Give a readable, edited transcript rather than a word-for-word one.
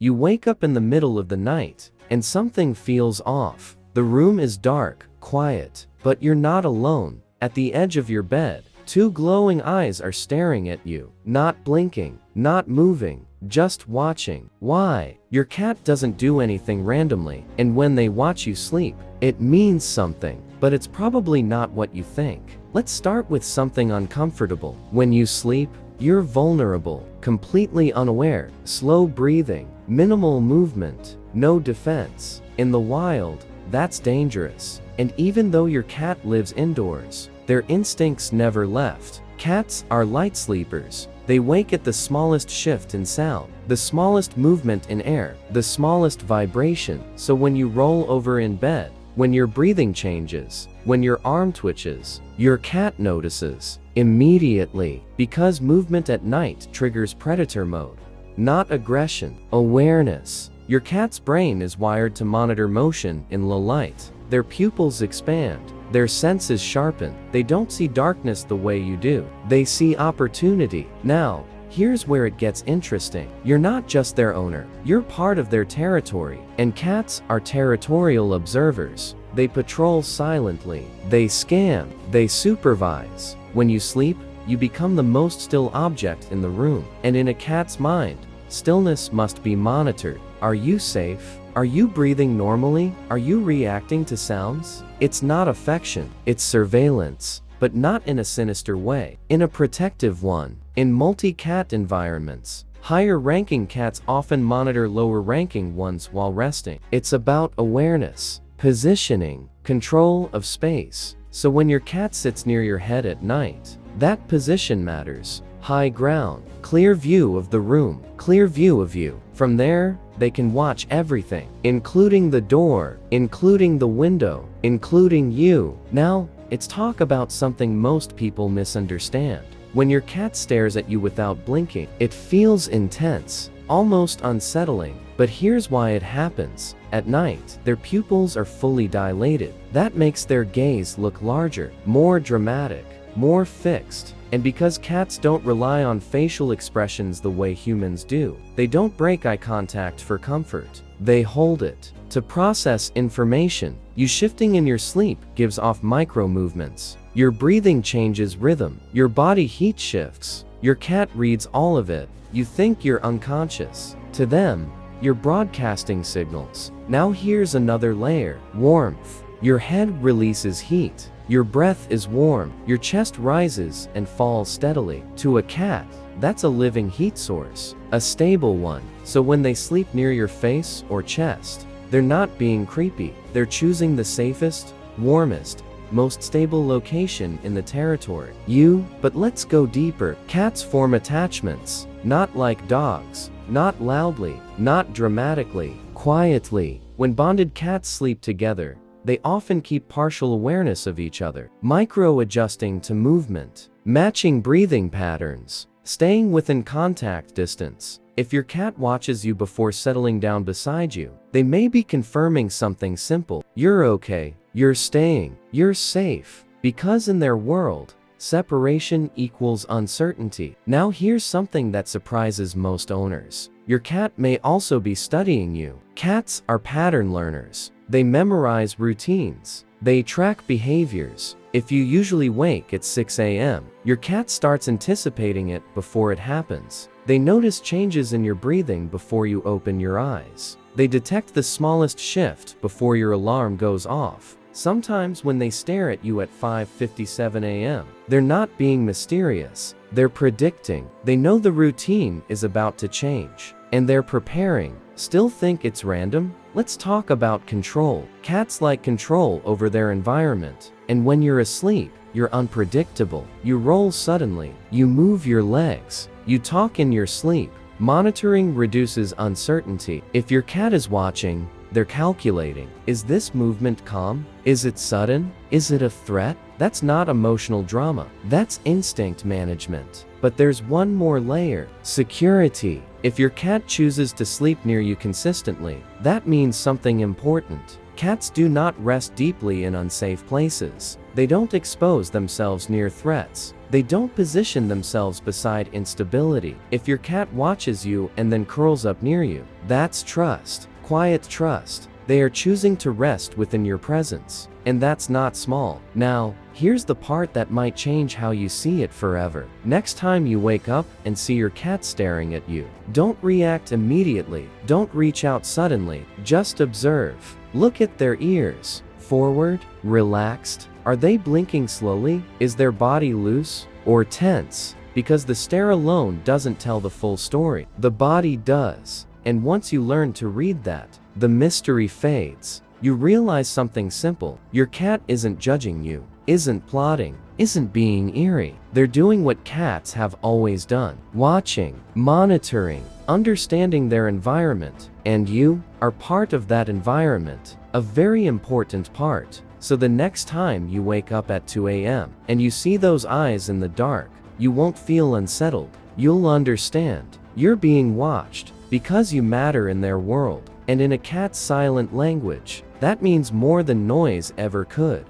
You wake up in the middle of the night, and something feels off. The room is dark, quiet, but you're not alone. At the edge of your bed, two glowing eyes are staring at you, not blinking, not moving, just watching. Why? Your cat doesn't do anything randomly, and when they watch you sleep, it means something, but it's probably not what you think. Let's start with something uncomfortable. When you sleep, you're vulnerable, completely unaware, slow breathing, minimal movement, no defense. In the wild, that's dangerous. And even though your cat lives indoors, their instincts never left. Cats are light sleepers. They wake at the smallest shift in sound, the smallest movement in air, the smallest vibration. So when you roll over in bed, when your breathing changes, when your arm twitches, your cat notices immediately, because movement at night triggers predator mode, not aggression. Awareness. Your cat's brain is wired to monitor motion in low light. Their pupils expand, their senses sharpen. They don't see darkness the way you do. They see opportunity. Now, here's where it gets interesting. You're not just their owner, you're part of their territory. And cats are territorial observers. They patrol silently, they scan, they supervise. When you sleep, you become the most still object in the room. And in a cat's mind, stillness must be monitored. Are you safe? Are you breathing normally? Are you reacting to sounds? It's not affection, it's surveillance, but not in a sinister way, in a protective one. In multi-cat environments, higher-ranking cats often monitor lower-ranking ones while resting. It's about awareness, positioning, control of space. So when your cat sits near your head at night, that position matters. High ground, clear view of the room, clear view of you. From there, they can watch everything, including the door, including the window, including you. Now, let's talk about something most people misunderstand. When your cat stares at you without blinking, it feels intense, almost unsettling. But here's why it happens. At night, their pupils are fully dilated. That makes their gaze look larger, more dramatic, more fixed. And because cats don't rely on facial expressions the way humans do, they don't break eye contact for comfort. They hold it to process information. You shifting in your sleep gives off micro movements. Your breathing changes rhythm. Your body heat shifts. Your cat reads all of it. You think you're unconscious. To them, you're broadcasting signals. Now here's another layer. Warmth. Your head releases heat. Your breath is warm, your chest rises and falls steadily. To a cat, that's a living heat source, a stable one. So when they sleep near your face or chest, they're not being creepy. They're choosing the safest, warmest, most stable location in the territory. But let's go deeper. Cats form attachments, not like dogs, not loudly, not dramatically, quietly. When bonded cats sleep together, they often keep partial awareness of each other, micro-adjusting to movement, matching breathing patterns, staying within contact distance. If your cat watches you before settling down beside you, they may be confirming something simple. You're okay, you're staying, you're safe. Because in their world, separation equals uncertainty. Now here's something that surprises most owners. Your cat may also be studying you. Cats are pattern learners. They memorize routines. They track behaviors. If you usually wake at 6 a.m., your cat starts anticipating it before it happens. They notice changes in your breathing before you open your eyes. They detect the smallest shift before your alarm goes off. Sometimes when they stare at you at 5:57 a.m., they're not being mysterious. They're predicting. They know the routine is about to change, and they're preparing. Still think it's random? Let's talk about control. Cats like control over their environment. And when you're asleep, you're unpredictable. You roll suddenly. You move your legs. You talk in your sleep. Monitoring reduces uncertainty. If your cat is watching, they're calculating. Is this movement calm? Is it sudden? Is it a threat? That's not emotional drama. That's instinct management. But there's one more layer. Security. If your cat chooses to sleep near you consistently, that means something important. Cats do not rest deeply in unsafe places. They don't expose themselves near threats. They don't position themselves beside instability. If your cat watches you and then curls up near you, that's trust. Quiet trust. They are choosing to rest within your presence. And that's not small. Now, here's the part that might change how you see it forever. Next time you wake up and see your cat staring at you, don't react immediately. Don't reach out suddenly. Just observe. Look at their ears. Forward? Relaxed? Are they blinking slowly? Is their body loose or tense? Because the stare alone doesn't tell the full story. The body does. And once you learn to read that, the mystery fades. You realize something simple. Your cat isn't judging you, isn't plotting, isn't being eerie. They're doing what cats have always done. Watching, monitoring, understanding their environment. And you are part of that environment. A very important part. So the next time you wake up at 2 a.m. and you see those eyes in the dark, you won't feel unsettled. You'll understand. You're being watched because you matter in their world. And in a cat's silent language, that means more than noise ever could.